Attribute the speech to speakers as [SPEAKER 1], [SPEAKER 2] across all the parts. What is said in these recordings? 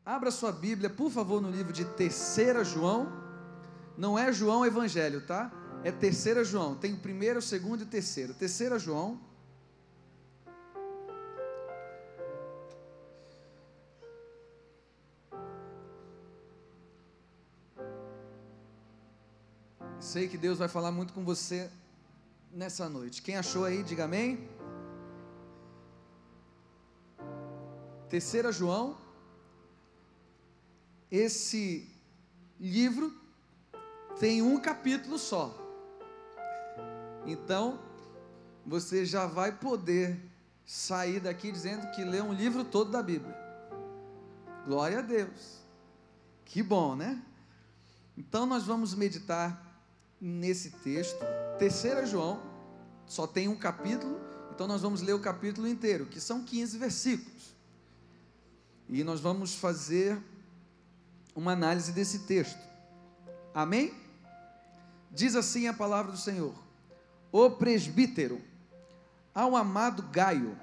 [SPEAKER 1] Abra sua Bíblia, por favor, no livro de 3 João. Não é João Evangelho, tá? É 3 João. Tem o primeiro, o segundo e o terceiro. 3 João. Sei que Deus vai falar muito com você nessa noite. Quem achou aí, diga amém. 3 João. Esse livro tem um capítulo só. Então, você já vai poder sair daqui dizendo que lê um livro todo da Bíblia. Glória a Deus. Que bom, né? Então, nós vamos meditar nesse texto. 3 João, só tem um capítulo, então nós vamos ler o capítulo inteiro, que são 15 versículos. E nós vamos fazer uma análise desse texto. Amém? Diz assim a palavra do Senhor: o presbítero, ao amado Gaio,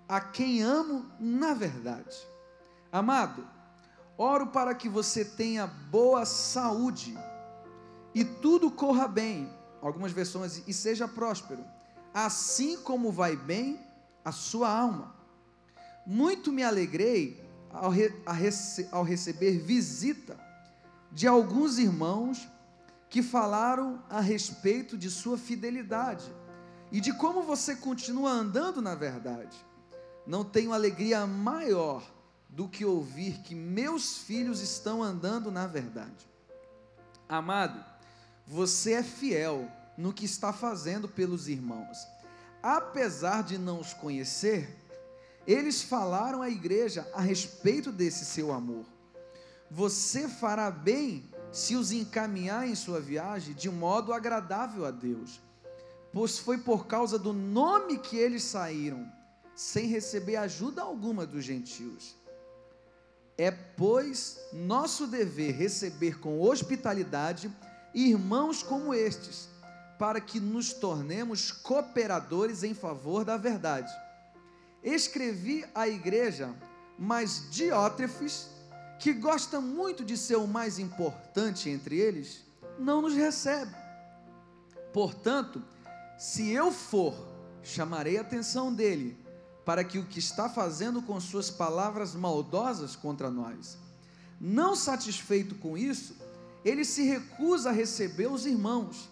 [SPEAKER 1] a quem amo na verdade. Amado, oro para que você tenha boa saúde e tudo corra bem, algumas versões, e seja próspero, assim como vai bem a sua alma. Muito me alegrei ao receber visita de alguns irmãos que falaram a respeito de sua fidelidade e de como você continua andando na verdade. Não tenho alegria maior do que ouvir que meus filhos estão andando na verdade. Amado, você é fiel no que está fazendo pelos irmãos. Apesar de não os conhecer, eles falaram à igreja a respeito desse seu amor. Você fará bem se os encaminhar em sua viagem de modo agradável a Deus, pois foi por causa do nome que eles saíram, sem receber ajuda alguma dos gentios. É, pois, nosso dever receber com hospitalidade irmãos como estes, para que nos tornemos cooperadores em favor da verdade. Escrevi à igreja, mas Diótrefes, que gosta muito de ser o mais importante entre eles, não nos recebe. Portanto, se eu for, chamarei a atenção dele, para que o que está fazendo com suas palavras maldosas contra nós. Não satisfeito com isso, ele se recusa a receber os irmãos,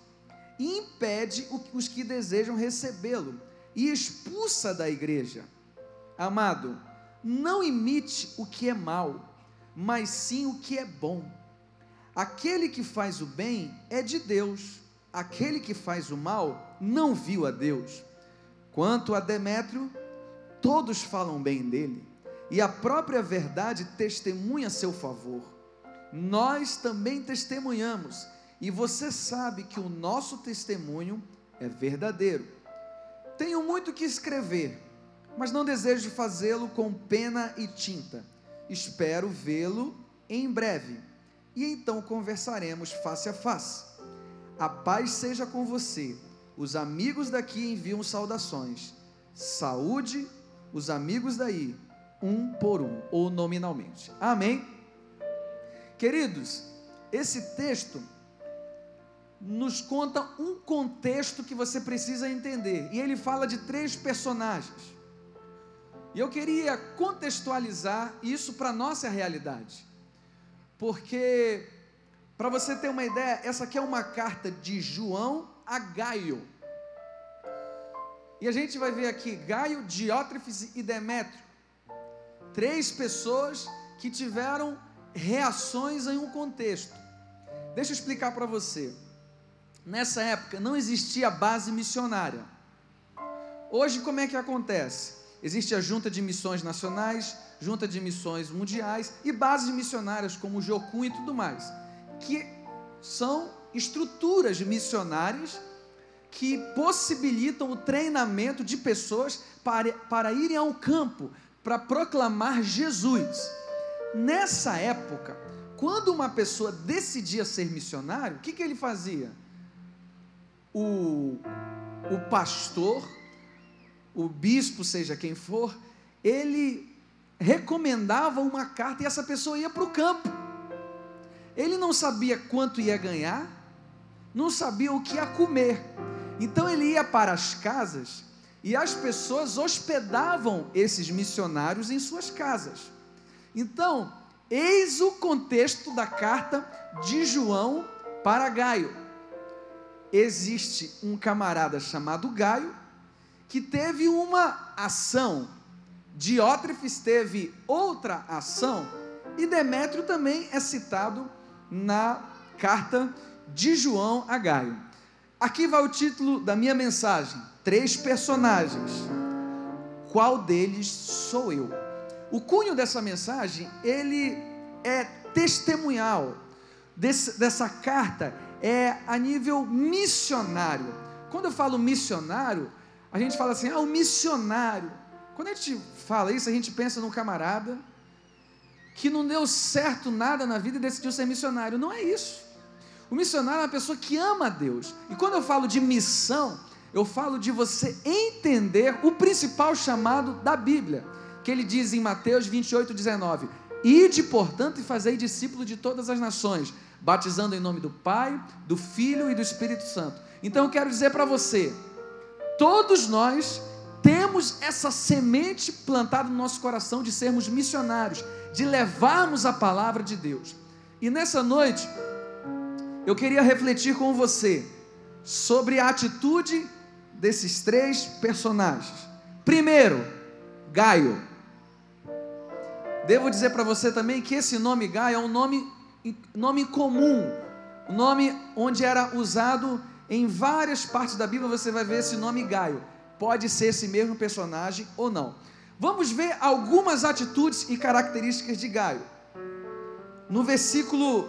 [SPEAKER 1] e impede os que desejam recebê-lo, e expulsa da igreja. Amado, não imite o que é mal, mas sim o que é bom. Aquele que faz o bem é de Deus, aquele que faz o mal não viu a Deus. Quanto a Demétrio, todos falam bem dele, e a própria verdade testemunha a seu favor. Nós também testemunhamos, e você sabe que o nosso testemunho é verdadeiro. Tenho muito que escrever, mas não desejo fazê-lo com pena e tinta. Espero vê-lo em breve, e então conversaremos face a face. A paz seja com você. Os amigos daqui enviam saudações. Saúde, os amigos daí, um por um, ou nominalmente. Amém? Queridos, esse texto nos conta um contexto que você precisa entender, e ele fala de 3 personagens. E eu queria contextualizar isso para a nossa realidade, porque, para você ter uma ideia, essa aqui é uma carta de João a Gaio, e a gente vai ver aqui Gaio, Diótrefes e Demétrio, 3 pessoas que tiveram reações em um contexto. Deixa eu explicar para você. Nessa época não existia base missionária. Hoje como é que acontece? Existe a junta de missões nacionais, junta de missões mundiais e bases missionárias como o Jocum e tudo mais, que são estruturas missionárias que possibilitam o treinamento de pessoas para irem ao campo, para proclamar Jesus. Nessa época, quando uma pessoa decidia ser missionário, o que ele fazia? O pastor, o bispo, seja quem for, ele recomendava uma carta e essa pessoa ia para o campo. Ele não sabia quanto ia ganhar, não sabia o que ia comer. Então ele ia para as casas e as pessoas hospedavam esses missionários em suas casas. Então, eis o contexto da carta de João para Gaio. Existe um camarada chamado Gaio, que teve uma ação, Diótrefes teve outra ação, e Demétrio também é citado na carta de João a Gaio. Aqui vai o título da minha mensagem: 3 personagens. Qual deles sou eu? O cunho dessa mensagem, ele é testemunhal, dessa carta é a nível missionário. Quando eu falo missionário, a gente fala assim, o missionário. Quando a gente fala isso, a gente pensa num camarada que não deu certo nada na vida e decidiu ser missionário. Não é isso. O missionário é uma pessoa que ama a Deus. E quando eu falo de missão, eu falo de você entender o principal chamado da Bíblia, que ele diz em Mateus 28:19: ide, portanto, e fazei discípulos de todas as nações, batizando em nome do Pai, do Filho e do Espírito Santo. Então eu quero dizer para você, todos nós temos essa semente plantada no nosso coração de sermos missionários, de levarmos a palavra de Deus. E nessa noite, eu queria refletir com você sobre a atitude desses 3 personagens. Primeiro, Gaio. Devo dizer para você também que esse nome Gaio é um nome comum, um nome onde era usado em várias partes da Bíblia. Você vai ver esse nome Gaio. Pode ser esse mesmo personagem ou não. Vamos ver algumas atitudes e características de Gaio. No versículo,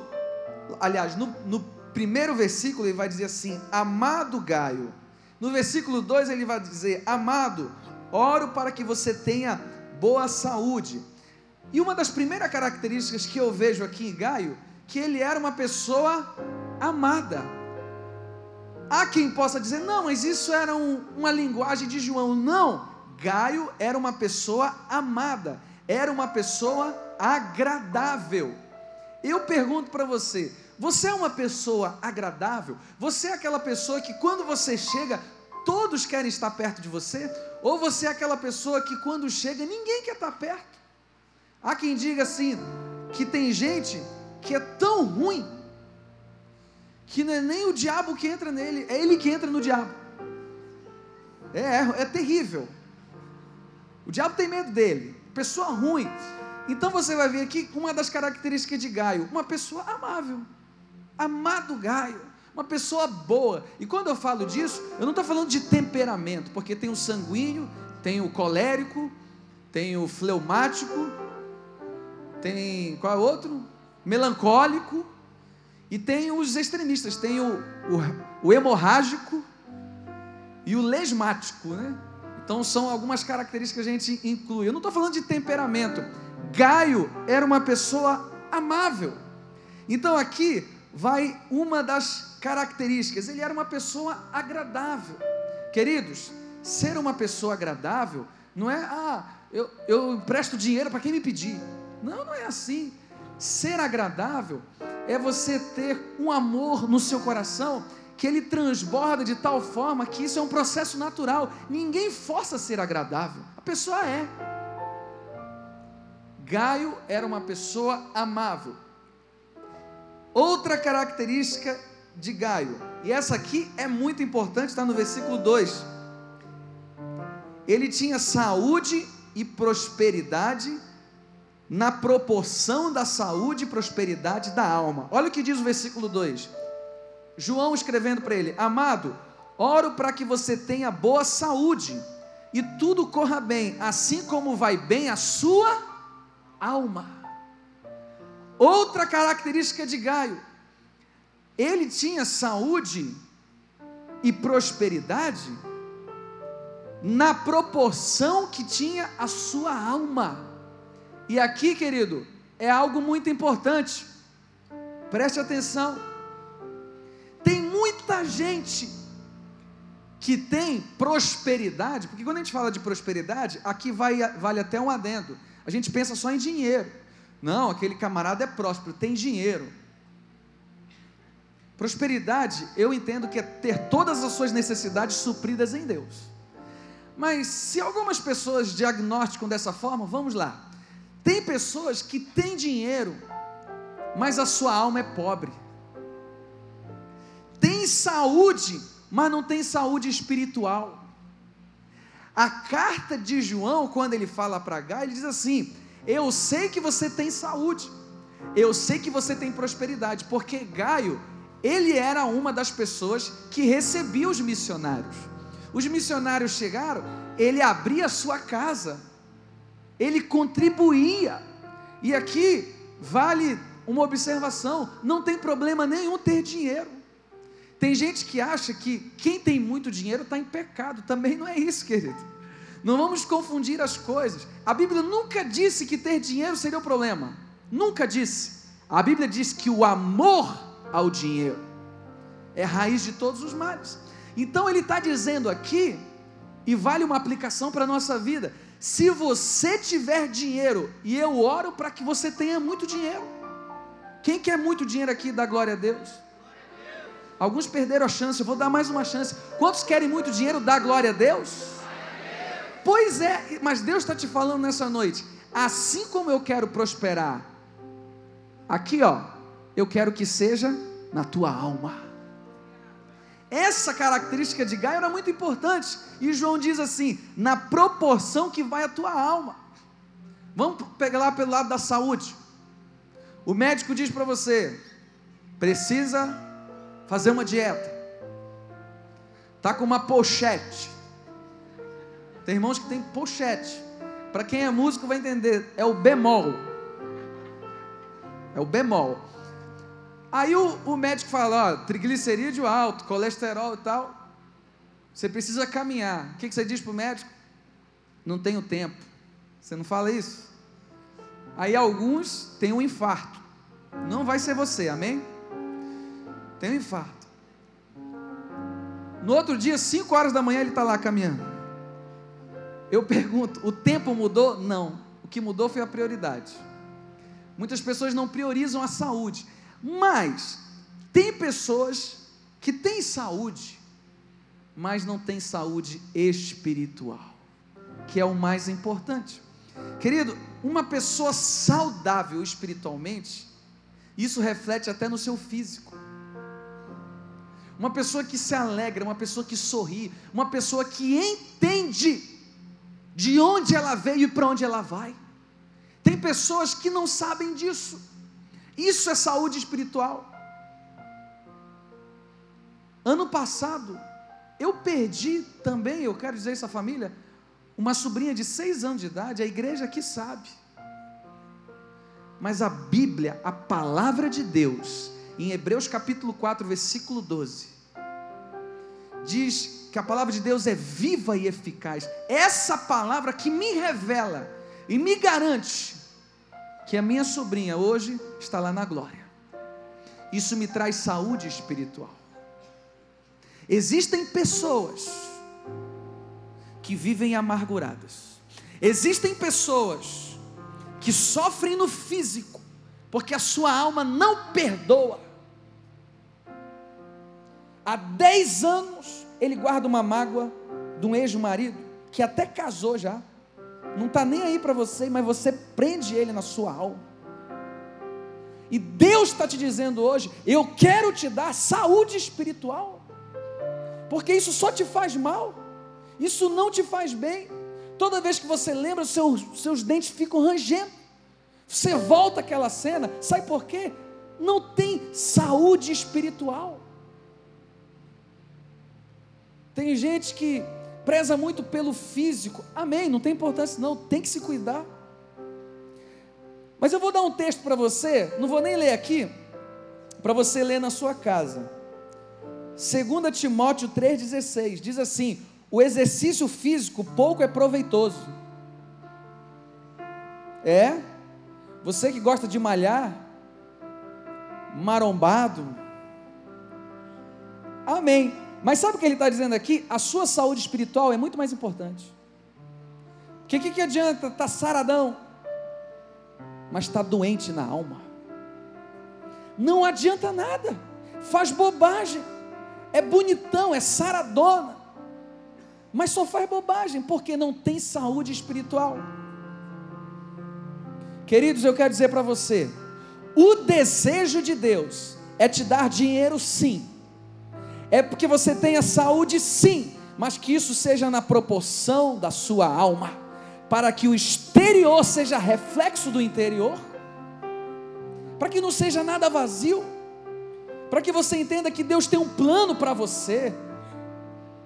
[SPEAKER 1] aliás, no primeiro versículo ele vai dizer assim: amado Gaio. No versículo 2 ele vai dizer: amado, oro para que você tenha boa saúde. E uma das primeiras características que eu vejo aqui em Gaio, que ele era uma pessoa amada. Há quem possa dizer, não, mas isso era uma linguagem de João. Não, Gaio era uma pessoa amada, era uma pessoa agradável. Eu pergunto para você, você é uma pessoa agradável? Você é aquela pessoa que quando você chega, todos querem estar perto de você? Ou você é aquela pessoa que quando chega, ninguém quer estar perto? Há quem diga assim, que tem gente que é tão ruim, que não é nem o diabo que entra nele, é ele que entra no diabo. É terrível. O diabo tem medo dele, pessoa ruim. Então você vai ver aqui uma das características de Gaio, uma pessoa amável, amado Gaio, uma pessoa boa. E quando eu falo disso, eu não estou falando de temperamento, porque tem o sanguíneo, tem o colérico, tem o fleumático, tem, qual é o outro? Melancólico, e tem os extremistas, tem o hemorrágico e o lesmático, né? Então são algumas características que a gente inclui. Eu não estou falando de temperamento. Gaio era uma pessoa amável. Então aqui vai uma das características, ele era uma pessoa agradável. Queridos, ser uma pessoa agradável não é, eu empresto dinheiro para quem me pedir. Não, não é assim. Ser agradável é você ter um amor no seu coração que ele transborda de tal forma que isso é um processo natural. Ninguém força a ser agradável, a pessoa é. Gaio era uma pessoa amável. Outra característica de Gaio, e essa aqui é muito importante, está no versículo 2. Ele tinha saúde e prosperidade na proporção da saúde e prosperidade da alma. Olha o que diz o versículo 2. João escrevendo para ele: amado, oro para que você tenha boa saúde e tudo corra bem, assim como vai bem a sua alma. Outra característica de Gaio, ele tinha saúde e prosperidade na proporção que tinha a sua alma. E aqui, querido, é algo muito importante, preste atenção. Tem muita gente que tem prosperidade, porque quando a gente fala de prosperidade, aqui vale até um adendo. a gente pensa só em dinheiro. Não, aquele camarada é próspero, tem dinheiro. Prosperidade, eu entendo que é ter todas as suas necessidades supridas em Deus. Mas se algumas pessoas diagnosticam dessa forma, vamos lá. Tem pessoas que têm dinheiro, mas a sua alma é pobre. Tem saúde, mas não tem saúde espiritual. A carta de João, quando ele fala para Gaio, ele diz assim: eu sei que você tem saúde, eu sei que você tem prosperidade, porque Gaio, ele era uma das pessoas que recebia os missionários. Os missionários chegaram, ele abria a sua casa, ele contribuía. E aqui vale uma observação: não tem problema nenhum ter dinheiro. Tem gente que acha que quem tem muito dinheiro está em pecado. Também não é isso, querido. Não vamos confundir as coisas. A Bíblia nunca disse que ter dinheiro seria o problema. Nunca disse. A Bíblia diz que o amor ao dinheiro é a raiz de todos os males. Então ele está dizendo aqui, e vale uma aplicação para a nossa vida: se você tiver dinheiro, e eu oro para que você tenha muito dinheiro. Quem quer muito dinheiro aqui, dá glória a Deus. Alguns perderam a chance, eu vou dar mais uma chance. Quantos querem muito dinheiro, dá glória a Deus? Pois é, mas Deus está te falando nessa noite: assim como eu quero prosperar aqui, ó, eu quero que seja na tua alma. Essa característica de Gaio era muito importante, e João diz assim: na proporção que vai a tua alma. Vamos pegar lá pelo lado da saúde. O médico diz para você: precisa fazer uma dieta, está com uma pochete. Tem irmãos que tem pochete. Para quem é músico vai entender, é o bemol. É o bemol. Aí o médico fala: ó, triglicerídeo alto, colesterol e tal, você precisa caminhar. O que você diz para o médico? Não tenho tempo. Você não fala isso? Aí alguns têm um infarto. Não vai ser você, amém? Tem um infarto. No outro dia, 5 horas da manhã, ele está lá caminhando. Eu pergunto: o tempo mudou? Não. O que mudou foi a prioridade. Muitas pessoas não priorizam a saúde. Mas tem pessoas que têm saúde, mas não têm saúde espiritual, que é o mais importante. Querido, uma pessoa saudável espiritualmente, isso reflete até no seu físico. Uma pessoa que se alegra, uma pessoa que sorri, uma pessoa que entende de onde ela veio e para onde ela vai. Tem pessoas que não sabem disso. Isso é saúde espiritual. Ano passado, eu perdi também, eu quero dizer isso à família, uma sobrinha de 6 anos de idade. A igreja aqui sabe. Mas a Bíblia, a palavra de Deus, em Hebreus capítulo 4, versículo 12, diz que a palavra de Deus é viva e eficaz. Essa palavra que me revela e me garante que a minha sobrinha hoje está lá na glória. Isso me traz saúde espiritual. Existem pessoas que vivem amarguradas. Existem pessoas que sofrem no físico, porque a sua alma não perdoa. Há 10 anos ele guarda uma mágoa de um ex-marido, que até casou já, não está nem aí para você, mas você prende ele na sua alma. E Deus está te dizendo hoje: eu quero te dar saúde espiritual, porque isso só te faz mal, isso não te faz bem. Toda vez que você lembra, seus dentes ficam rangendo, você volta àquela cena. Sabe por quê? Não tem saúde espiritual. Tem gente que preza muito pelo físico, amém, não tem importância não, tem que se cuidar. Mas eu vou dar um texto para você, não vou nem ler aqui, para você ler na sua casa. 2 Timóteo 3,16, diz assim: o exercício físico pouco é proveitoso. Você que gosta de malhar, marombado, amém. Mas sabe o que ele está dizendo aqui? A sua saúde espiritual é muito mais importante. Que adianta estar saradão, mas está doente na alma. Não adianta nada, faz bobagem, é bonitão, é saradona, mas só faz bobagem, porque não tem saúde espiritual. Queridos, eu quero dizer para você, o desejo de Deus é te dar dinheiro, sim, é porque você tenha saúde, sim, mas que isso seja na proporção da sua alma, para que o exterior seja reflexo do interior, para que não seja nada vazio, para que você entenda que Deus tem um plano para você.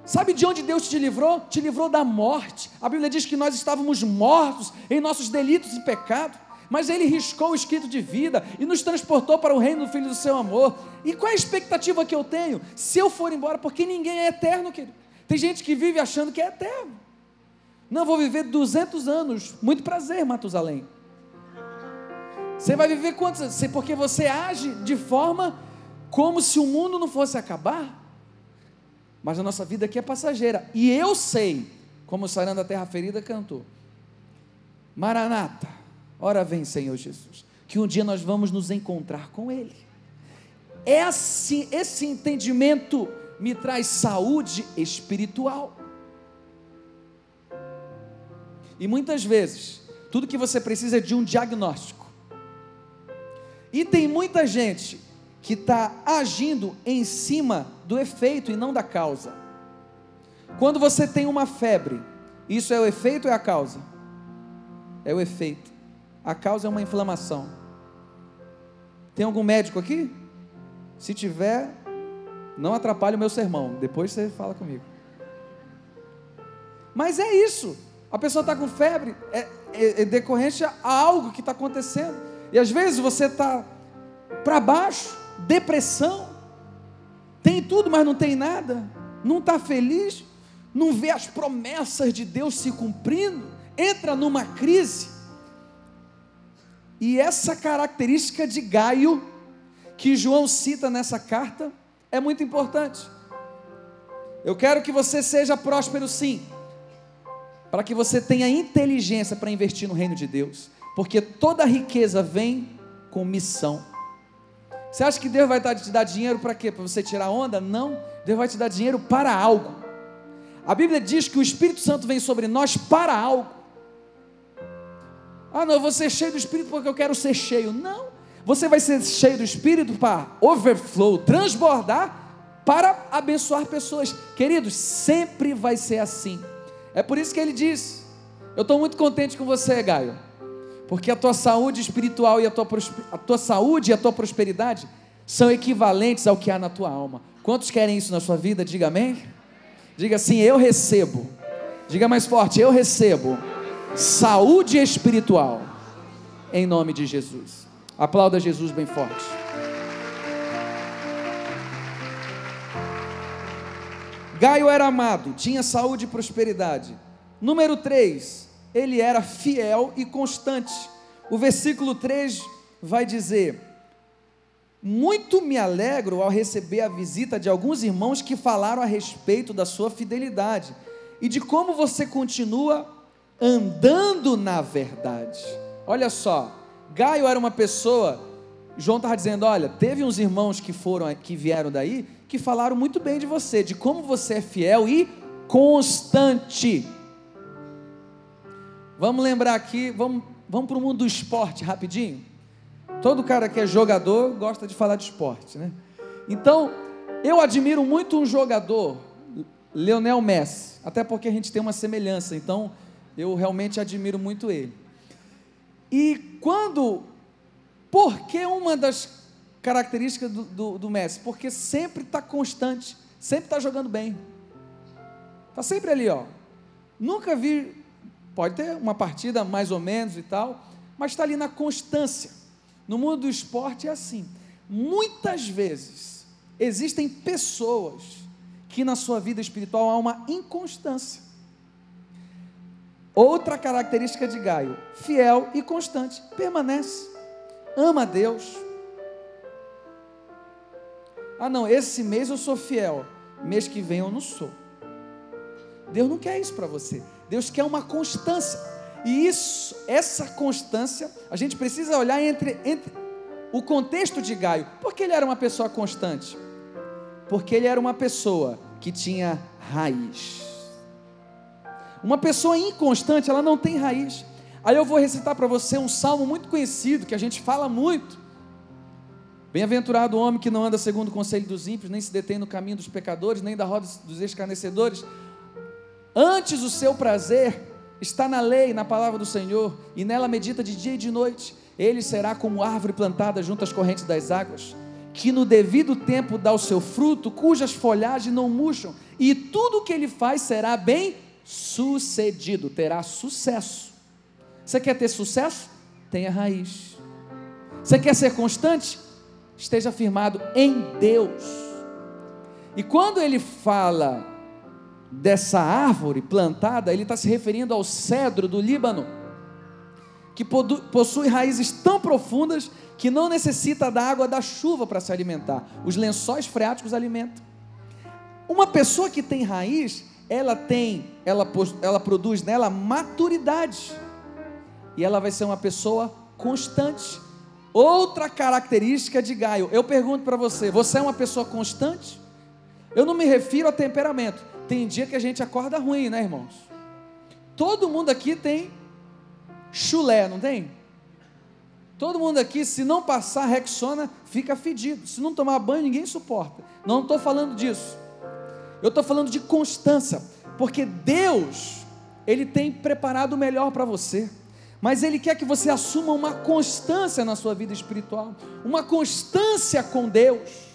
[SPEAKER 1] Sabe de onde Deus te livrou? Te livrou da morte. A Bíblia diz que nós estávamos mortos em nossos delitos e pecados, mas Ele riscou o escrito de vida e nos transportou para o reino do Filho do seu amor. E qual é a expectativa que eu tenho se eu for embora? Porque ninguém é eterno, querido. Tem gente que vive achando que é eterno. Não, vou viver 200 anos, muito prazer, Matusalém. Você vai viver quantos anos? Porque você age de forma como se o mundo não fosse acabar. Mas a nossa vida aqui é passageira. E eu sei, como o Sarando a Terra Ferida cantou, Maranata, ora vem Senhor Jesus, que um dia nós vamos nos encontrar com Ele. É assim, esse entendimento me traz saúde espiritual. E muitas vezes, tudo que você precisa é de um diagnóstico. E tem muita gente que está agindo em cima do efeito e não da causa. Quando você tem uma febre, isso é o efeito ou é a causa? É o efeito. A causa é uma inflamação. Tem algum médico aqui? Se tiver, não atrapalhe o meu sermão, depois você fala comigo. Mas é isso, a pessoa está com febre, é decorrente a algo que está acontecendo, e às vezes você está para baixo, depressão, tem tudo, mas não tem nada, não está feliz, não vê as promessas de Deus se cumprindo, entra numa crise. E essa característica de Gaio, que João cita nessa carta, é muito importante. Eu quero que você seja próspero, sim, para que você tenha inteligência para investir no reino de Deus, porque toda riqueza vem com missão. Você acha que Deus vai te dar dinheiro para quê? Para você tirar onda? Não, Deus vai te dar dinheiro para algo. A Bíblia diz que o Espírito Santo vem sobre nós para algo. Ah, não, eu vou ser cheio do Espírito porque eu quero ser cheio. Não, você vai ser cheio do Espírito para overflow, transbordar, para abençoar pessoas. Queridos, sempre vai ser assim. É por isso que ele diz, eu estou muito contente com você, Gaio, porque a tua saúde espiritual e a tua saúde e a tua prosperidade são equivalentes ao que há na tua alma. Quantos querem isso na sua vida? Diga amém. Diga assim, eu recebo. Diga mais forte, eu recebo saúde espiritual, em nome de Jesus. Aplauda Jesus bem forte. Gaio era amado, tinha saúde e prosperidade. Número 3, ele era fiel e constante. O versículo 3 vai dizer: muito me alegro ao receber a visita de alguns irmãos que falaram a respeito da sua fidelidade e de como você continua andando na verdade. Olha só, Gaio era uma pessoa, João estava dizendo, olha, teve uns irmãos que vieram daí, que falaram muito bem de você, de como você é fiel e constante. Vamos lembrar aqui, vamos para o mundo do esporte rapidinho. Todo cara que é jogador gosta de falar de esporte, né? Então, eu admiro muito um jogador, Lionel Messi, até porque a gente tem uma semelhança, então eu realmente admiro muito ele. E por que uma das características do Messi? Porque sempre está constante, sempre está jogando bem, está sempre ali, ó. Nunca vi, pode ter uma partida mais ou menos e tal, mas está ali na constância. No mundo do esporte é assim, muitas vezes existem pessoas que na sua vida espiritual há uma inconstância. Outra característica de Gaio, fiel e constante, permanece, ama a Deus. Ah não, esse mês eu sou fiel, mês que vem eu não sou. Deus não quer isso para você, Deus quer uma constância. E essa constância, a gente precisa olhar entre o contexto de Gaio. Por que ele era uma pessoa constante? Porque ele era uma pessoa que tinha raiz. Uma pessoa inconstante, ela não tem raiz. Aí eu vou recitar para você um salmo muito conhecido, que a gente fala muito. Bem-aventurado o homem que não anda segundo o conselho dos ímpios, nem se detém no caminho dos pecadores, nem da roda dos escarnecedores. Antes o seu prazer está na lei, na palavra do Senhor, e nela medita de dia e de noite. Ele será como árvore plantada junto às correntes das águas, que no devido tempo dá o seu fruto, cujas folhagens não murcham, e tudo o que ele faz será bem sucedido, terá sucesso. Você quer ter sucesso? Tenha raiz. Você quer ser constante? Esteja firmado em Deus. E quando ele fala dessa árvore plantada, ele está se referindo ao cedro do Líbano, que possui raízes tão profundas que não necessita da água da chuva para se alimentar. Os lençóis freáticos alimentam. Uma pessoa que tem raiz, ela produz nela maturidade, e ela vai ser uma pessoa constante. Outra característica de Gaio, eu pergunto para você, você é uma pessoa constante? Eu não me refiro a temperamento. Tem dia que a gente acorda ruim, né, irmãos? Todo mundo aqui tem chulé, não tem? Todo mundo aqui, se não passar Rexona, fica fedido. Se não tomar banho, ninguém suporta. Não estou falando disso. Eu estou falando de constância, porque Deus, Ele tem preparado o melhor para você, mas Ele quer que você assuma uma constância na sua vida espiritual, uma constância com Deus,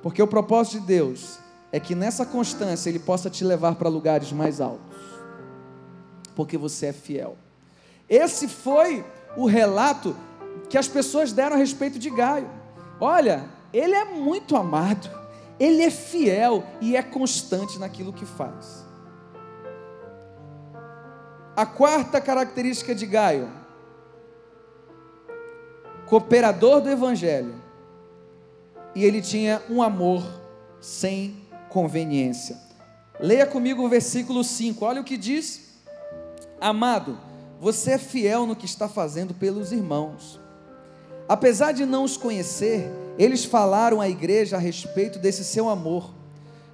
[SPEAKER 1] porque o propósito de Deus é que nessa constância Ele possa te levar para lugares mais altos, porque você é fiel. Esse foi o relato que as pessoas deram a respeito de Gaio. Olha, ele é muito amado, ele é fiel e é constante naquilo que faz. A quarta característica de Gaio: cooperador do Evangelho, e ele tinha um amor sem conveniência. Leia comigo o versículo 5, olha o que diz: amado, você é fiel no que está fazendo pelos irmãos. Apesar de não os conhecer, eles falaram à igreja a respeito desse seu amor.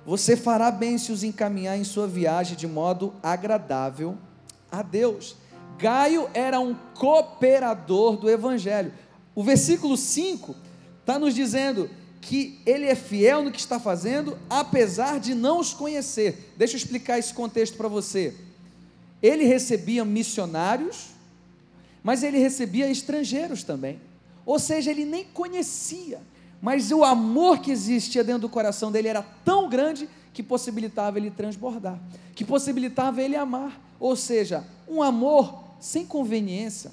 [SPEAKER 1] Você fará bem se os encaminhar em sua viagem de modo agradável a Deus. Gaio era um cooperador do Evangelho. O versículo 5 está nos dizendo que ele é fiel no que está fazendo, apesar de não os conhecer. Deixa eu explicar esse contexto para você. Ele recebia missionários, mas ele recebia estrangeiros também. Ou seja, ele nem conhecia, mas o amor que existia dentro do coração dele era tão grande que possibilitava ele transbordar, que possibilitava ele amar. Ou seja, um amor sem conveniência.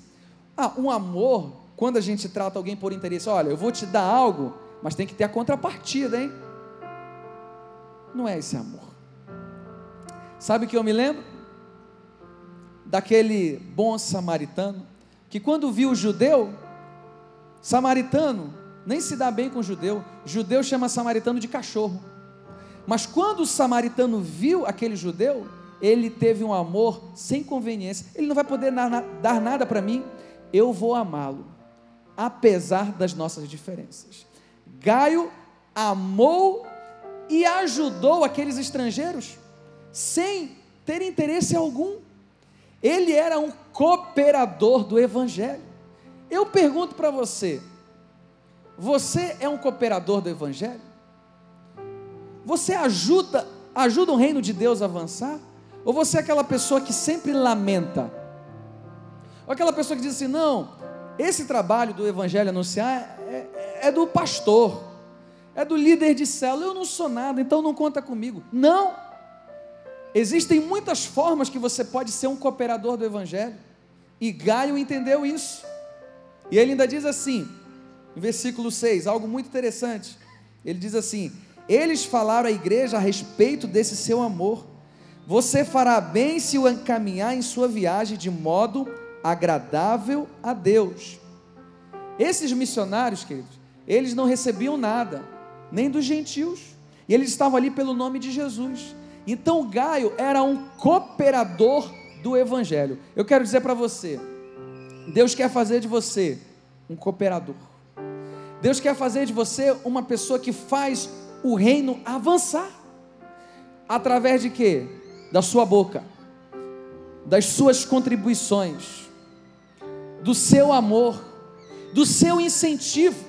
[SPEAKER 1] Um amor, quando a gente trata alguém por interesse, olha, eu vou te dar algo, mas tem que ter a contrapartida, hein? Não é esse amor. Sabe o que eu me lembro? Daquele bom samaritano, que quando viu o judeu, samaritano nem se dá bem com o judeu chama samaritano de cachorro, mas quando o samaritano viu aquele judeu, ele teve um amor sem conveniência. Ele não vai poder dar nada para mim, eu vou amá-lo, apesar das nossas diferenças. Gaio amou e ajudou aqueles estrangeiros, sem ter interesse algum. Ele era um cooperador do Evangelho. Eu pergunto para você, você é um cooperador do Evangelho? Você ajuda o reino de Deus a avançar? Ou você é aquela pessoa que sempre lamenta? Ou aquela pessoa que diz assim, não, esse trabalho do Evangelho anunciar é do pastor, é do líder de célula, eu não sou nada, então não conta comigo. Não, existem muitas formas que você pode ser um cooperador do Evangelho, e Gaio entendeu isso, e ele ainda diz assim, no versículo 6, algo muito interessante, ele diz assim, eles falaram à igreja a respeito desse seu amor, você fará bem se o encaminhar em sua viagem de modo agradável a Deus. Esses missionários, queridos, eles não recebiam nada, nem dos gentios, e eles estavam ali pelo nome de Jesus. Então Gaio era um cooperador do Evangelho. Eu quero dizer para você, Deus quer fazer de você um cooperador. Deus quer fazer de você uma pessoa que faz o reino avançar. Através de quê? Da sua boca, das suas contribuições, do seu amor, do seu incentivo.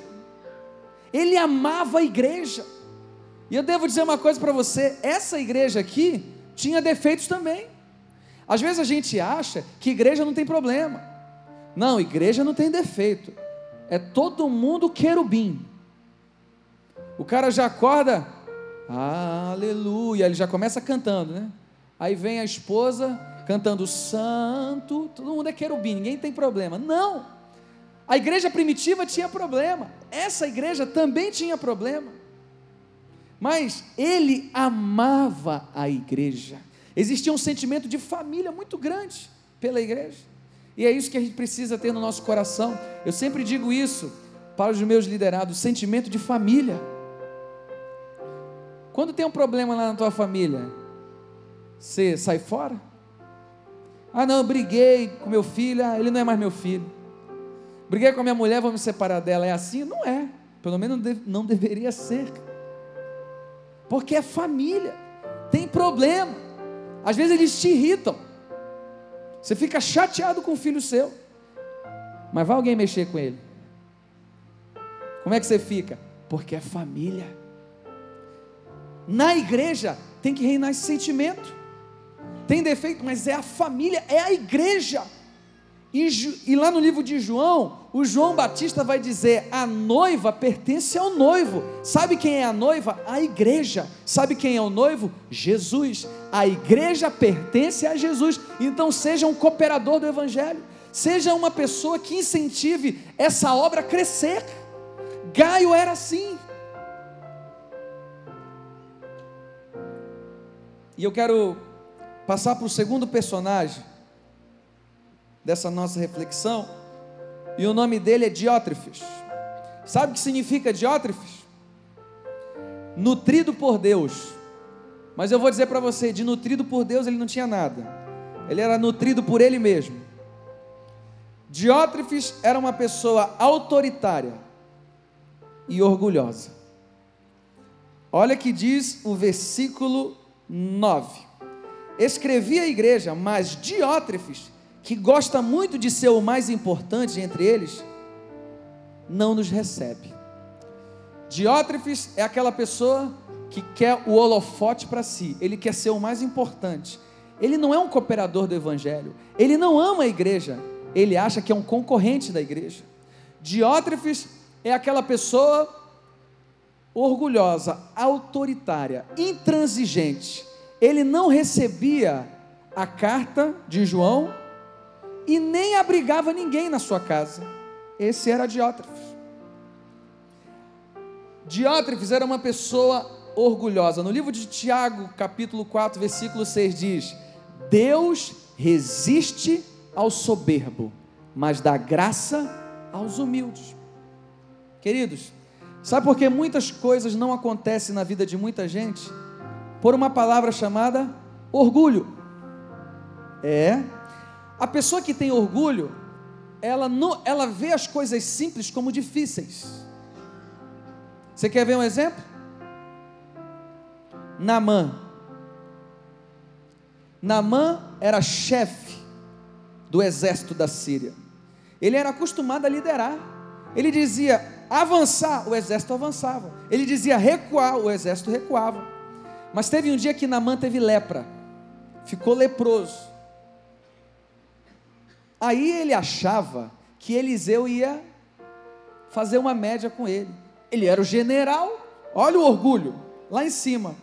[SPEAKER 1] Ele amava a igreja. E eu devo dizer uma coisa para você, essa igreja aqui tinha defeitos também. Às vezes a gente acha que igreja não tem problema. Não, igreja não tem defeito. É todo mundo querubim. O cara já acorda, aleluia, ele já começa cantando, né? Aí vem a esposa cantando santo, todo mundo é querubim, ninguém tem problema. Não, a igreja primitiva tinha problema, essa igreja também tinha problema, mas ele amava a igreja, existia um sentimento de família muito grande pela igreja, e é isso que a gente precisa ter no nosso coração. Eu sempre digo isso para os meus liderados, sentimento de família. Quando tem um problema lá na tua família, você sai fora? Não, eu briguei com meu filho, ele não é mais meu filho. Briguei com a minha mulher, vou me separar dela. É assim? Não é, pelo menos não deveria ser, porque é família, tem problema, às vezes eles te irritam, você fica chateado com o filho seu, mas vai alguém mexer com ele, como é que você fica? Porque é família. Na igreja tem que reinar esse sentimento. Tem defeito, mas é a família, é a igreja. E lá no livro de João, o João Batista vai dizer: a noiva pertence ao noivo. Sabe quem é a noiva? A igreja. Sabe quem é o noivo? Jesus. A igreja pertence a Jesus. Então seja um cooperador do evangelho, seja uma pessoa que incentive essa obra a crescer. Gaio era assim. E eu quero passar para o segundo personagem dessa nossa reflexão, e o nome dele é Diótrefes. Sabe o que significa Diótrefes? Nutrido por Deus. Mas eu vou dizer para você, de nutrido por Deus ele não tinha nada, ele era nutrido por ele mesmo. Diótrefes era uma pessoa autoritária e orgulhosa. Olha que diz o versículo 9: escrevi à igreja, mas Diótrefes, que gosta muito de ser o mais importante entre eles, não nos recebe. Diótrefes é aquela pessoa que quer o holofote para si, ele quer ser o mais importante, ele não é um cooperador do evangelho, ele não ama a igreja, ele acha que é um concorrente da igreja. Diótrefes é aquela pessoa orgulhosa, autoritária, intransigente. Ele não recebia a carta de João e nem abrigava ninguém na sua casa. Esse era Diótrefes. Diótrefes era uma pessoa orgulhosa. No livro de Tiago, capítulo 4, versículo 6 diz: Deus resiste ao soberbo, mas dá graça aos humildes. Queridos, sabe por que muitas coisas não acontecem na vida de muita gente? Por uma palavra chamada orgulho. A pessoa que tem orgulho, ela vê as coisas simples como difíceis. Você quer ver um exemplo? Naamã era chefe do exército da Síria. Ele era acostumado a liderar. Ele dizia avançar, o exército avançava. Ele dizia recuar, o exército recuava. Mas teve um dia que Naamã teve lepra, ficou leproso. Aí ele achava que Eliseu ia fazer uma média com ele. Ele era o general, olha o orgulho, lá em cima.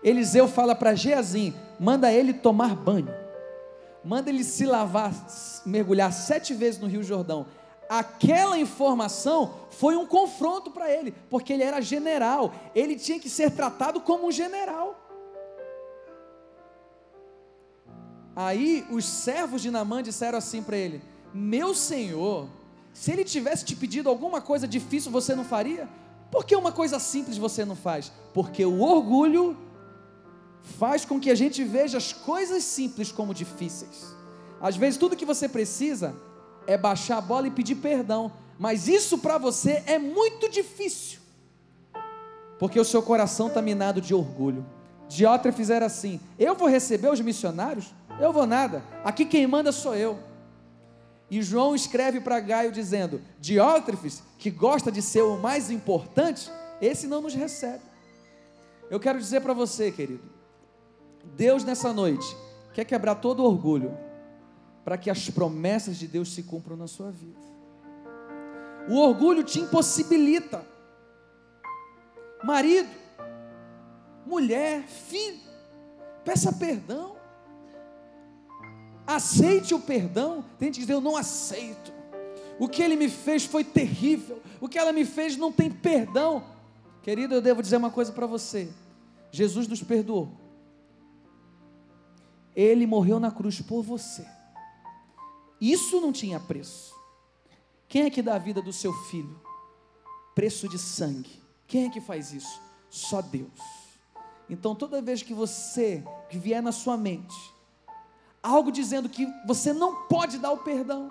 [SPEAKER 1] Eliseu fala para Geazim: manda ele tomar banho, manda ele se lavar, mergulhar 7 vezes no Rio Jordão. Aquela informação foi um confronto para ele, porque ele era general, ele tinha que ser tratado como um general. Aí os servos de Naamã disseram assim para ele: meu senhor, se ele tivesse te pedido alguma coisa difícil, você não faria? Por que uma coisa simples você não faz? Porque o orgulho faz com que a gente veja as coisas simples como difíceis. Às vezes tudo que você precisa é baixar a bola e pedir perdão, mas isso para você é muito difícil, porque o seu coração está minado de orgulho. Diótrefes era assim: eu vou receber os missionários? Eu vou nada, aqui quem manda sou eu. E João escreve para Gaio dizendo: Diótrefes, que gosta de ser o mais importante, esse não nos recebe. Eu quero dizer para você, querido, Deus nessa noite quer quebrar todo orgulho, para que as promessas de Deus se cumpram na sua vida. O orgulho te impossibilita. Marido, mulher, filho, peça perdão, aceite o perdão. Tem gente que diz: eu não aceito, o que ele me fez foi terrível, o que ela me fez não tem perdão. Querido, eu devo dizer uma coisa para você: Jesus nos perdoou, Ele morreu na cruz por você, isso não tinha preço. Quem é que dá a vida do seu filho? Preço de sangue. Quem é que faz isso? Só Deus. Então toda vez que vier na sua mente algo dizendo que você não pode dar o perdão,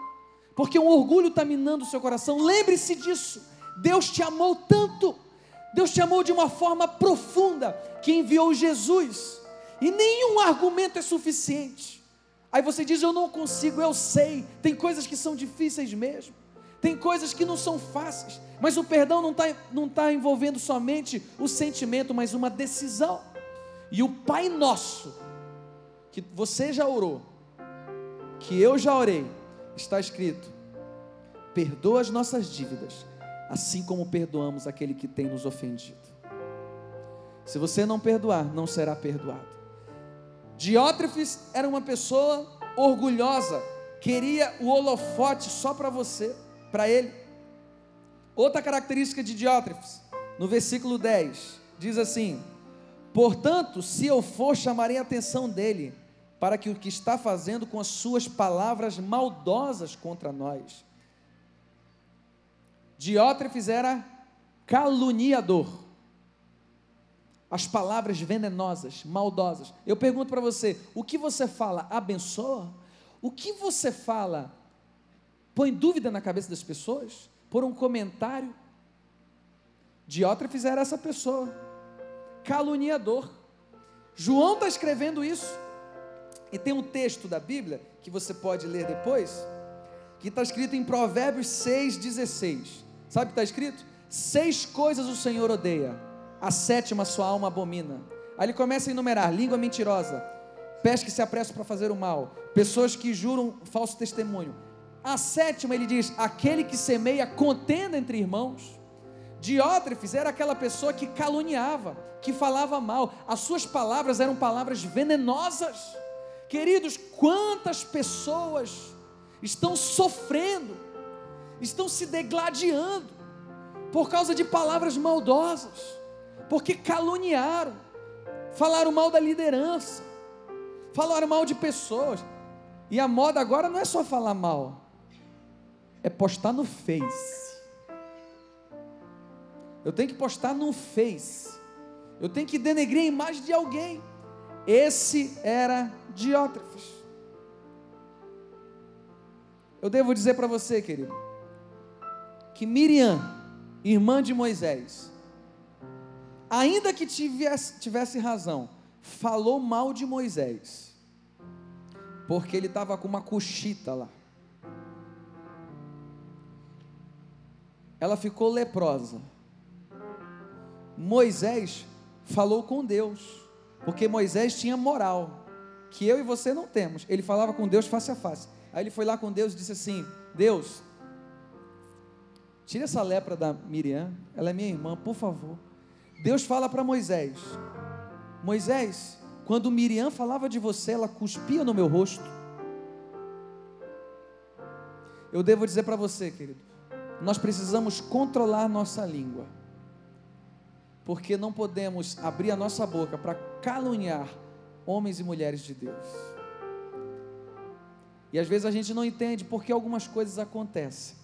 [SPEAKER 1] porque um orgulho está minando o seu coração, lembre-se disso. Deus te amou tanto, Deus te amou de uma forma profunda, que enviou Jesus, e nenhum argumento é suficiente. Aí você diz: eu não consigo. Eu sei, tem coisas que são difíceis mesmo, tem coisas que não são fáceis, mas o perdão não tá envolvendo somente o sentimento, mas uma decisão. E o Pai Nosso, que você já orou, que eu já orei, está escrito: perdoa as nossas dívidas, assim como perdoamos aquele que tem nos ofendido. Se você não perdoar, não será perdoado. Diótrefes era uma pessoa orgulhosa, queria o holofote só para você, para ele. Outra característica de Diótrefes, no versículo 10, diz assim: portanto, se eu for, chamarei a atenção dele, para que o que está fazendo com as suas palavras maldosas contra nós. Diótrefes era caluniador, as palavras venenosas, maldosas. Eu pergunto para você: o que você fala abençoa? O que você fala põe dúvida na cabeça das pessoas? Por um comentário? Diótrefes era essa pessoa, caluniador. João está escrevendo isso, e tem um texto da Bíblia, que você pode ler depois, que está escrito em Provérbios 6,16, sabe o que está escrito? 6 coisas o Senhor odeia, a 7ª sua alma abomina. Aí ele começa a enumerar: língua mentirosa, pés que se apressam para fazer o mal, pessoas que juram falso testemunho. A 7ª ele diz: aquele que semeia contenda entre irmãos. Diótrefes era aquela pessoa que caluniava, que falava mal, as suas palavras eram palavras venenosas. Queridos, quantas pessoas estão sofrendo, estão se degladiando por causa de palavras maldosas, porque caluniaram, falaram mal da liderança, falaram mal de pessoas. E a moda agora não é só falar mal, é postar no Face. Eu tenho que postar no Face, eu tenho que denegrir a imagem de alguém. Esse era Diótrefes. Eu devo dizer para você, querido, que Miriam, irmã de Moisés, ainda que tivesse razão, falou mal de Moisés, porque ele estava com uma cuxita lá. Ela ficou leprosa. Moisés falou com Deus, porque Moisés tinha moral, que eu e você não temos. Ele falava com Deus face a face. Aí ele foi lá com Deus e disse assim: Deus, tira essa lepra da Miriam, ela é minha irmã, por favor. Deus fala para Moisés: Moisés, quando Miriam falava de você, ela cuspia no meu rosto. Eu devo dizer para você, querido, nós precisamos controlar nossa língua, porque não podemos abrir a nossa boca para caluniar homens e mulheres de Deus. E às vezes a gente não entende porque algumas coisas acontecem.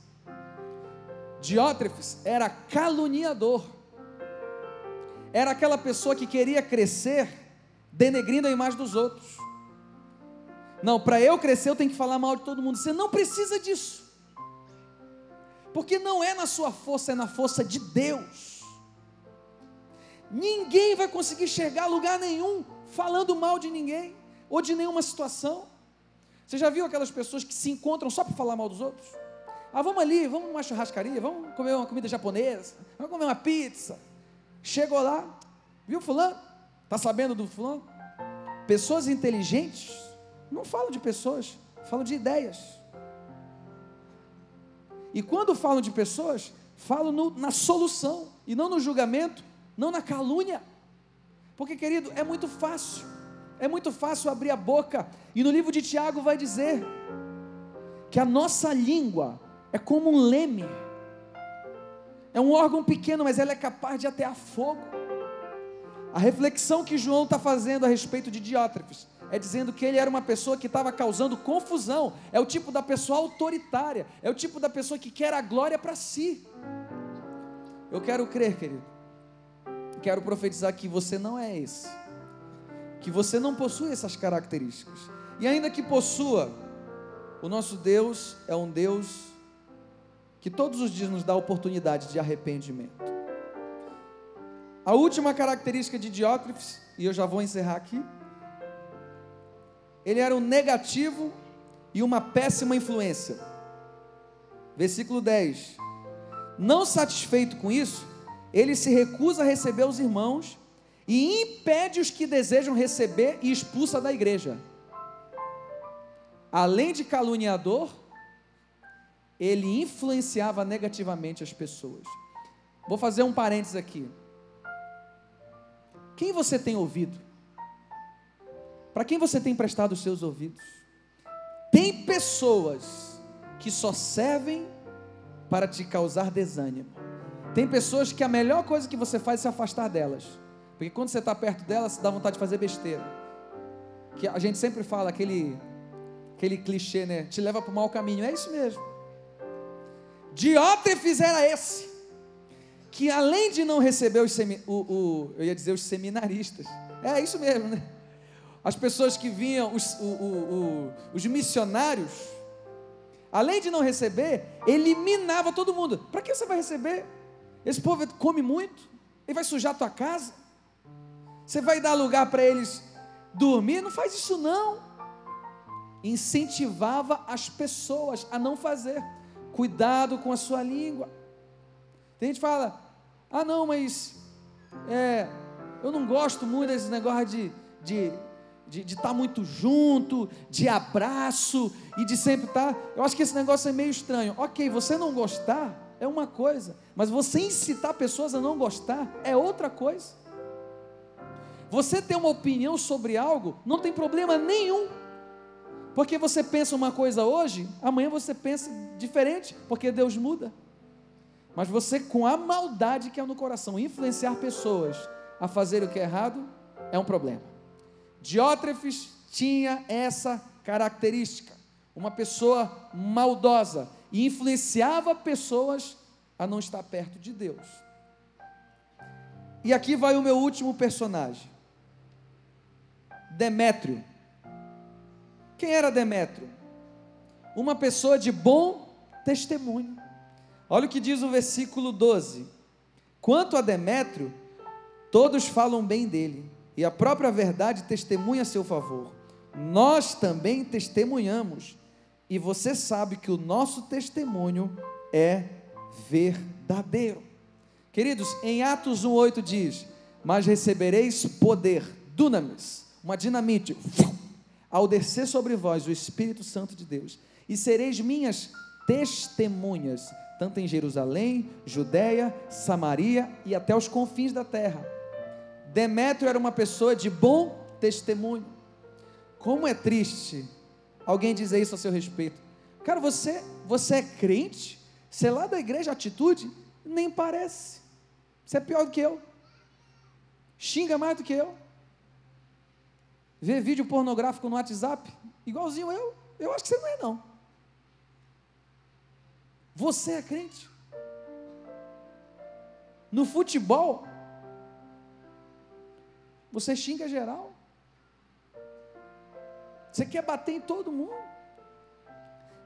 [SPEAKER 1] Diótrefes era caluniador, era aquela pessoa que queria crescer denegrindo a imagem dos outros. Não, para eu crescer eu tenho que falar mal de todo mundo. Você não precisa disso, porque não é na sua força, é na força de Deus. Ninguém vai conseguir chegar a lugar nenhum falando mal de ninguém, ou de nenhuma situação. Você já viu aquelas pessoas que se encontram só para falar mal dos outros? Vamos ali, vamos numa churrascaria, vamos comer uma comida japonesa, vamos comer uma pizza. Chegou lá, viu fulano? Está sabendo do fulano? Pessoas inteligentes não falam de pessoas, falam de ideias. E quando falam de pessoas, falam na solução, e não no julgamento, não na calúnia. Porque, querido, é muito fácil abrir a boca. E no livro de Tiago vai dizer que a nossa língua é como um leme, é um órgão pequeno, mas ela é capaz de atear fogo. A reflexão que João está fazendo a respeito de Diótrefes é dizendo que ele era uma pessoa que estava causando confusão. É o tipo da pessoa autoritária, é o tipo da pessoa que quer a glória para si. Eu quero crer, querido, quero profetizar que você não é esse, que você não possui essas características. E ainda que possua, o nosso Deus é um Deus que todos os dias nos dá oportunidade de arrependimento. A última característica de Diótrefes, e eu já vou encerrar aqui, ele era um negativo e uma péssima influência. Versículo 10. Não satisfeito com isso, ele se recusa a receber os irmãos e impede os que desejam receber e expulsa da igreja. Além de caluniador, ele influenciava negativamente as pessoas. Vou fazer um parênteses aqui. Quem você tem ouvido? Para quem você tem prestado os seus ouvidos? Tem pessoas que só servem para te causar desânimo. Tem pessoas que a melhor coisa que você faz é se afastar delas, porque quando você está perto delas, dá vontade de fazer besteira. Que a gente sempre fala aquele clichê, né? Te leva para o mau caminho. É isso mesmo. Diótrefes era esse, que além de não receber eu ia dizer os seminaristas, é isso mesmo, né? As pessoas que vinham, os missionários, além de não receber, eliminava todo mundo. Para que você vai receber? Esse povo come muito, ele vai sujar a tua casa, você vai dar lugar para eles dormir? Não faz isso não. Incentivava as pessoas a não fazer. Cuidado com a sua língua. Tem gente que fala, não, mas eu não gosto muito desse negócio de estar muito junto, de abraço e de sempre estar. Eu acho que esse negócio é meio estranho. Ok, você não gostar é uma coisa, mas você incitar pessoas a não gostar é outra coisa. Você ter uma opinião sobre algo não tem problema nenhum, porque você pensa uma coisa hoje, amanhã você pensa diferente, porque Deus muda. Mas você, com a maldade que é no coração, influenciar pessoas a fazer o que é errado, é um problema. Diótrefes tinha essa característica, uma pessoa maldosa, e influenciava pessoas a não estar perto de Deus. E aqui vai o meu último personagem, Demétrio. Quem era Demétrio? Uma pessoa de bom testemunho. Olha o que diz o versículo 12. Quanto a Demétrio, todos falam bem dele, e a própria verdade testemunha a seu favor. Nós também testemunhamos, e você sabe que o nosso testemunho é verdadeiro. Queridos, em Atos 1:8 diz, mas recebereis poder, dunamis, uma dinamite, ao descer sobre vós o Espírito Santo de Deus, e sereis minhas testemunhas, tanto em Jerusalém, Judeia, Samaria e até os confins da terra. Demétrio era uma pessoa de bom testemunho. Como é triste alguém dizer isso a seu respeito. Cara, você é crente? Você é lá da igreja Atitude? Nem parece. Você é pior do que eu. Xinga mais do que eu. Vê vídeo pornográfico no WhatsApp, igualzinho eu acho que você não é não. Você é crente? No futebol, você xinga geral, Você quer bater em todo mundo.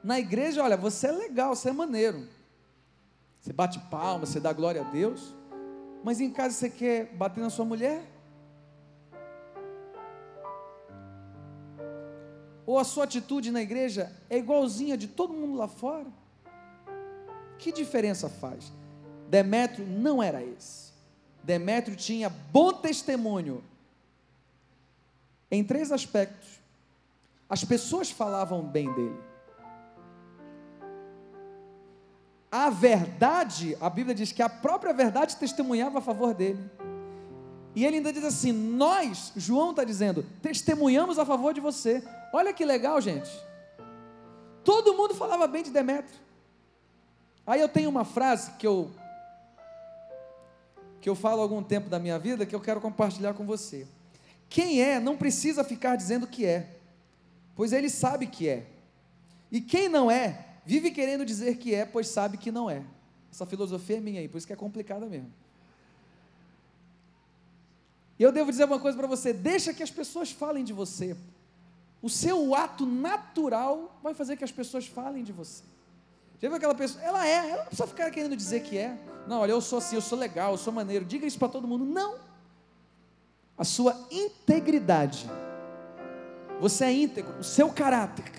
[SPEAKER 1] Na igreja, olha, você é legal, você é maneiro. Você bate palma, você dá glória a Deus. Mas em casa você quer bater na sua mulher? Ou a sua atitude na igreja é igualzinha de todo mundo lá fora? Que diferença faz? Demétrio não era esse. Demétrio tinha bom testemunho em 3 aspectos. As pessoas falavam bem dele. A verdade, a Bíblia diz que a própria verdade testemunhava a favor dele. E ele ainda diz assim: nós, João está dizendo, testemunhamos a favor de você. Olha que legal, gente. Todo mundo falava bem de Demétrio. Aí eu tenho uma frase que eu falo há algum tempo da minha vida, que eu quero compartilhar com você. Quem é, não precisa ficar dizendo que é, pois ele sabe que é. E quem não é, vive querendo dizer que é, pois sabe que não é. Essa filosofia é minha aí, por isso que é complicada mesmo. E eu devo dizer uma coisa para você: deixa que as pessoas falem de você. O seu ato natural vai fazer que as pessoas falem de você. Já viu aquela pessoa? Ela não precisa ficar querendo dizer que é. Não, olha, eu sou assim, eu sou legal, eu sou maneiro. Diga isso para todo mundo. Não. A sua integridade, você é íntegro, o seu caráter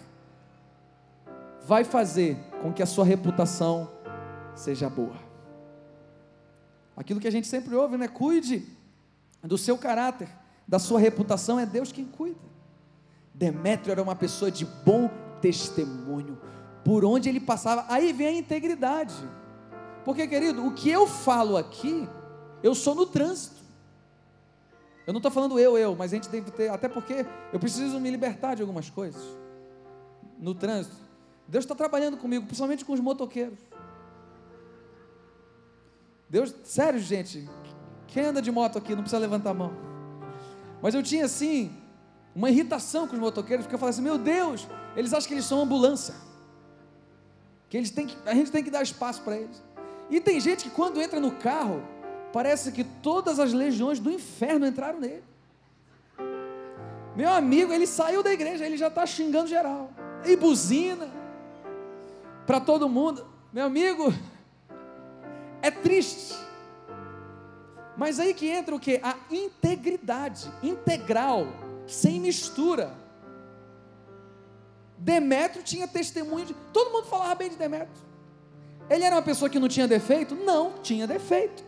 [SPEAKER 1] vai fazer com que a sua reputação seja boa. Aquilo que a gente sempre ouve, né? Cuide do seu caráter, da sua reputação, é Deus quem cuida. Demétrio era uma pessoa de bom testemunho, por onde ele passava. Aí vem a integridade, porque, querido, o que eu falo aqui, eu sou no trânsito. Eu não estou falando mas a gente deve ter, até porque eu preciso me libertar de algumas coisas no trânsito. Deus está trabalhando comigo, principalmente com os motoqueiros. Deus, sério, gente, quem anda de moto aqui não precisa levantar a mão. Mas eu tinha assim uma irritação com os motoqueiros, porque eu falava assim: meu Deus, eles acham que eles são ambulância, que a gente tem que dar espaço para eles. E tem gente que quando entra no carro, parece que todas as legiões do inferno entraram nele. Meu amigo, ele saiu da igreja, ele já está xingando geral, e buzina para todo mundo. Meu amigo, é triste. Mas aí que entra o que? A integridade, integral, sem mistura. Demétrio tinha testemunho todo mundo falava bem de Demétrio. Ele era uma pessoa que não tinha defeito? Não, tinha defeito,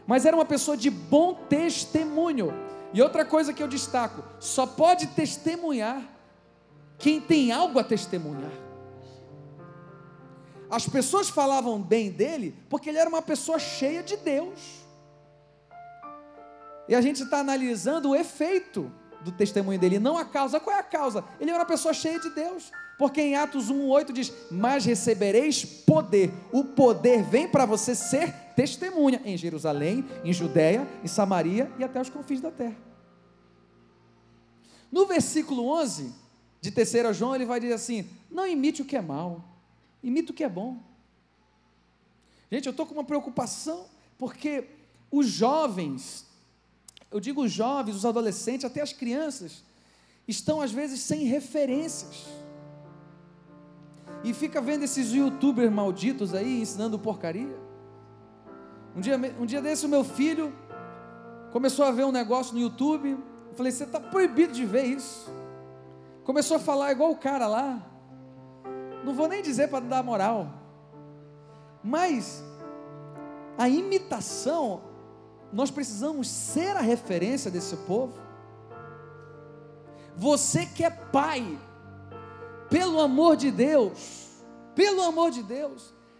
[SPEAKER 1] mas era uma pessoa de bom testemunho. E outra coisa que eu destaco: só pode testemunhar quem tem algo a testemunhar. As pessoas falavam bem dele porque ele era uma pessoa cheia de Deus. E a gente está analisando o efeito do testemunho dele, não a causa. Qual é a causa? Ele era uma pessoa cheia de Deus, porque em Atos 1:8 diz: mas recebereis poder. O poder vem para você ser testemunha em Jerusalém, em Judeia, em Samaria e até os confins da terra. No versículo 11 de 3 João, ele vai dizer assim: não imite o que é mal, imite o que é bom. Gente, eu estou com uma preocupação, porque os jovens, eu digo os jovens, os adolescentes, até as crianças, estão às vezes sem referências, e fica vendo esses youtubers malditos aí, ensinando porcaria. Um dia desse o meu filho começou a ver um negócio no YouTube, eu falei: você está proibido de ver isso. Começou a falar igual o cara lá, não vou nem dizer para dar moral, mas a imitação, nós precisamos ser a referência desse povo. Você que é pai, pelo amor de Deus,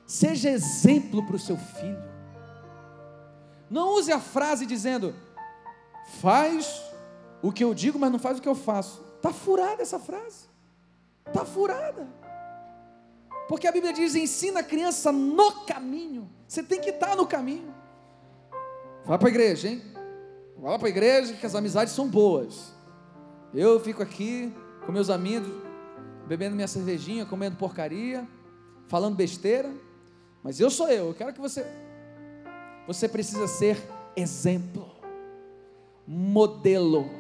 [SPEAKER 1] seja exemplo para o seu filho. Não use a frase dizendo: faz o que eu digo, mas não faz o que eu faço. Está furada essa frase, está furada, porque a Bíblia diz: ensina a criança no caminho. Você tem que estar no caminho. Vai para a igreja, hein? Vai lá para a igreja, que as amizades são boas. Eu fico aqui com meus amigos, bebendo minha cervejinha, comendo porcaria, falando besteira, mas eu sou eu quero que você precisa ser exemplo, modelo.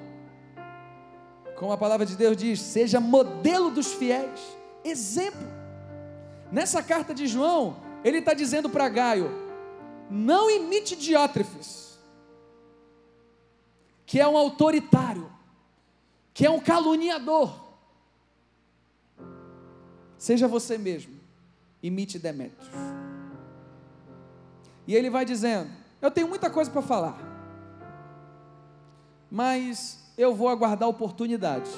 [SPEAKER 1] Como a palavra de Deus diz, seja modelo dos fiéis, exemplo. Nessa carta de João, ele está dizendo para Gaio, não imite Diótrefes, que é um autoritário, que é um caluniador. Seja você mesmo, imite Demétrios. E ele vai dizendo, eu tenho muita coisa para falar, mas eu vou aguardar a oportunidade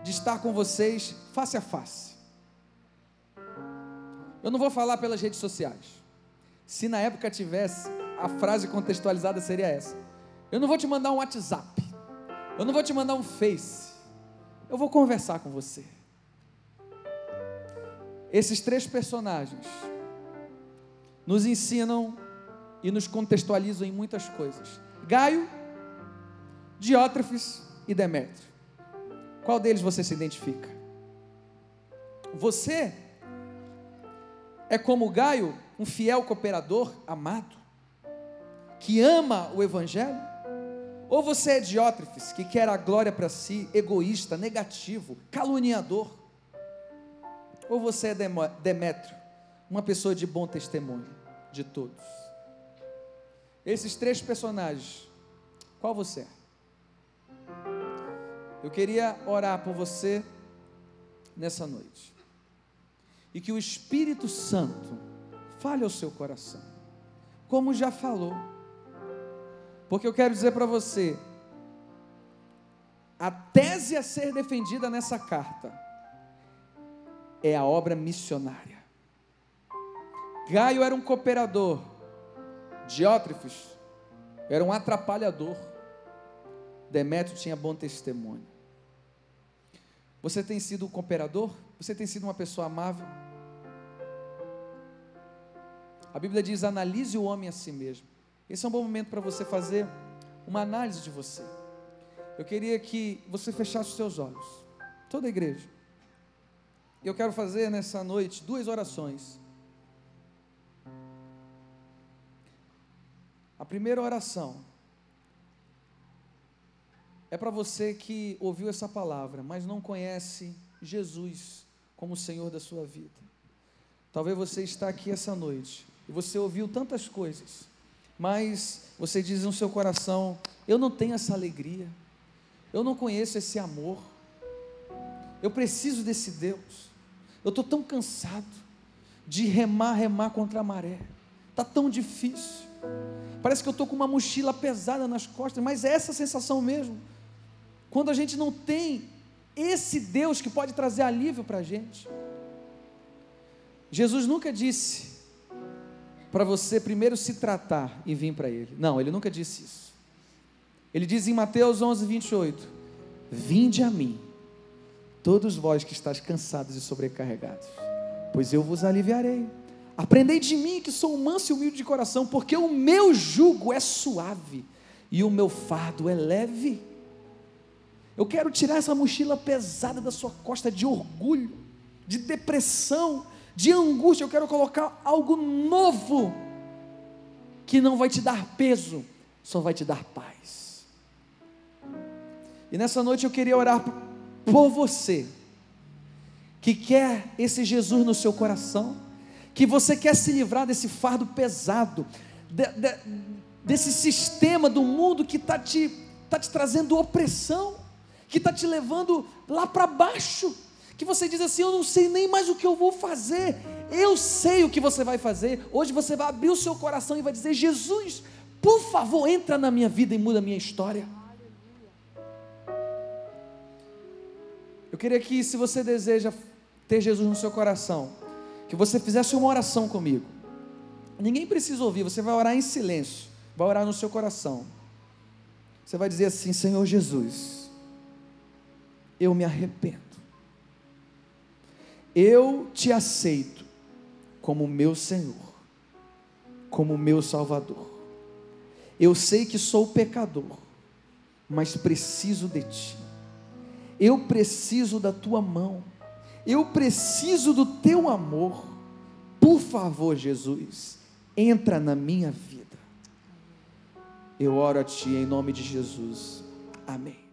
[SPEAKER 1] de estar com vocês face a face. Eu não vou falar pelas redes sociais. Se na época tivesse, a frase contextualizada seria essa: eu não vou te mandar um WhatsApp, eu não vou te mandar um Face, eu vou conversar com você. Esses três personagens nos ensinam e nos contextualizam em muitas coisas. Gaio, Diótrefes e Demétrio. Qual deles você se identifica? Você é como Gaio, um fiel cooperador amado, que ama o Evangelho? Ou você é Diótrefes, que quer a glória para si, egoísta, negativo, caluniador? Ou você é Demétrio, uma pessoa de bom testemunho de todos? Esses três personagens, qual você é? Eu queria orar por você nessa noite, e que o Espírito Santo fale ao seu coração, como já falou, porque eu quero dizer para você, a tese a ser defendida nessa carta é a obra missionária. Gaio era um cooperador, Diótrefes era um atrapalhador, Demétrio tinha bom testemunho. Você tem sido um cooperador? Você tem sido uma pessoa amável? A Bíblia diz, analise o homem a si mesmo. Esse é um bom momento para você fazer uma análise de você. Eu queria que você fechasse os seus olhos, toda a igreja. Eu quero fazer nessa noite 2 orações. A primeira oração é para você que ouviu essa palavra, mas não conhece Jesus como o Senhor da sua vida. Talvez você está aqui essa noite e você ouviu tantas coisas, mas você diz no seu coração, eu não tenho essa alegria, eu não conheço esse amor, eu preciso desse Deus, eu estou tão cansado de remar contra a maré, está tão difícil, parece que eu estou com uma mochila pesada nas costas, mas é essa sensação mesmo, quando a gente não tem esse Deus que pode trazer alívio para a gente. Jesus nunca disse para você primeiro se tratar e vir para Ele, não, Ele nunca disse isso. Ele diz em Mateus 11:28, vinde a mim, todos vós que estáis cansados e sobrecarregados, pois eu vos aliviarei. Aprendei de mim, que sou manso e humilde de coração, porque o meu jugo é suave e o meu fardo é leve. Eu quero tirar essa mochila pesada da sua costa de orgulho, de depressão, de angústia. Eu quero colocar algo novo, que não vai te dar peso, só vai te dar paz. E nessa noite eu queria orar por você, que quer esse Jesus no seu coração, que você quer se livrar desse fardo pesado, desse sistema do mundo que está te trazendo opressão, que está te levando lá para baixo, que você diz assim, eu não sei nem mais o que eu vou fazer. Eu sei o que você vai fazer. Hoje você vai abrir o seu coração e vai dizer, Jesus, por favor, entra na minha vida e muda a minha história. Eu queria que, se você deseja ter Jesus no seu coração, que você fizesse uma oração comigo. Ninguém precisa ouvir, você vai orar em silêncio, vai orar no seu coração. Você vai dizer assim, Senhor Jesus, eu me arrependo, eu te aceito como meu Senhor, como meu Salvador. Eu sei que sou pecador, mas preciso de ti. Eu preciso da tua mão, eu preciso do teu amor. Por favor, Jesus, entra na minha vida. Eu oro a ti em nome de Jesus. Amém.